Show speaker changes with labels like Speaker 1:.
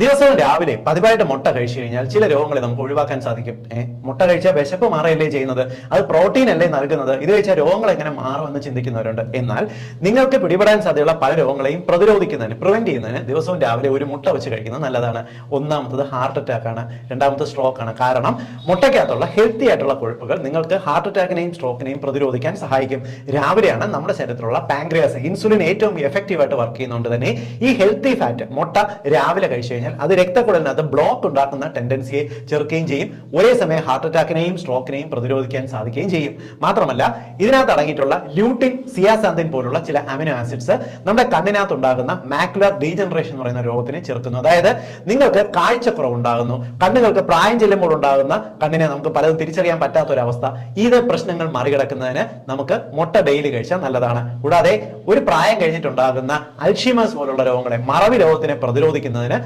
Speaker 1: ദിവസവും രാവിലെ പതിവായിട്ട് മുട്ട കഴിച്ചു കഴിഞ്ഞാൽ ചില രോഗങ്ങളെ നമുക്ക് ഒഴിവാക്കാൻ സാധിക്കും. മുട്ട കഴിച്ചാൽ വിശപ്പ് മാറുകയല്ലേ ചെയ്യുന്നത്, അത് പ്രോട്ടീൻ അല്ലേ നൽകുന്നത്, ഇത് കഴിച്ചാൽ രോഗങ്ങൾ എങ്ങനെ മാറുമെന്ന് ചിന്തിക്കുന്നവരുണ്ട്. എന്നാൽ നിങ്ങൾക്ക് പിടിപെടാൻ സാധ്യതയുള്ള പല രോഗങ്ങളെയും പ്രതിരോധിക്കുന്നതിന് പ്രിവെന്റ് ചെയ്യുന്നതിന് ദിവസവും രാവിലെ ഒരു മുട്ട വെച്ച് കഴിക്കുന്നത് നല്ലതാണ്. ഒന്നാമത്തത് ഹാർട്ട് അറ്റാക്ക് ആണ്, രണ്ടാമത്തെ സ്ട്രോക്ക് ആണ്. കാരണം മുട്ടയ്ക്കകത്തുള്ള ഹെൽത്തി ആയിട്ടുള്ള കൊഴുപ്പുകൾ നിങ്ങൾക്ക് ഹാർട്ട് അറ്റാക്കിനെയും സ്ട്രോക്കിനെയും പ്രതിരോധിക്കാൻ സഹായിക്കും. രാവിലെയാണ് നമ്മുടെ ശരീരത്തിലുള്ള പാൻക്രിയാസ് ഇൻസുലിൻ ഏറ്റവും എഫക്റ്റീവ് ആയിട്ട് വർക്ക് ചെയ്യുന്നതുകൊണ്ട് തന്നെ ഈ ഹെൽത്തി ഫാറ്റ് മുട്ട രാവിലെ കഴിച്ചു അത് രക്തക്കുഴലിനകത്ത് ബ്ലോക്ക് ഉണ്ടാക്കുന്ന ടെൻഡൻസിയെ ചെറുക്കുകയും ചെയ്യും. ഒരേ സമയം ഹാർട്ട് അറ്റാക്കിനെയും സ്ട്രോക്കിനെയും പ്രതിരോധിക്കാൻ സാധിക്കുകയും ചെയ്യും. മാത്രമല്ല ഇതിനകത്ത് അടങ്ങിയിട്ടുള്ള ല്യൂട്ടിൻ, സിയാസാന്തിൻ പോലുള്ള ചില അമിനോ ആസിഡ്സ് നമ്മുടെ കണ്ണിനകത്ത് ഉണ്ടാകുന്ന മാക്കുലർ ഡീജനറേഷൻ എന്ന് പറയുന്ന രോഗത്തിനെ ചെറുക്കുന്നു. അതായത് നിങ്ങൾക്ക് കാഴ്ചക്കുറവ് ഉണ്ടാകുന്നു, കണ്ണുകൾക്ക് പ്രായം ചെല്ലുമ്പോൾ ഉണ്ടാകുന്ന കണ്ണിനെ നമുക്ക് പലതും തിരിച്ചറിയാൻ പറ്റാത്തൊരവസ്ഥ, ഇത് പ്രശ്നങ്ങൾ മറികടക്കുന്നതിന് നമുക്ക് മുട്ട ഡെയിലി കഴിച്ചാൽ നല്ലതാണ്. കൂടാതെ ഒരു പ്രായം കഴിഞ്ഞിട്ടുണ്ടാകുന്ന അൽഷീമേഴ്സ് പോലുള്ള രോഗങ്ങളെ, മറവി രോഗത്തിനെ പ്രതിരോധിക്കുന്നതിന്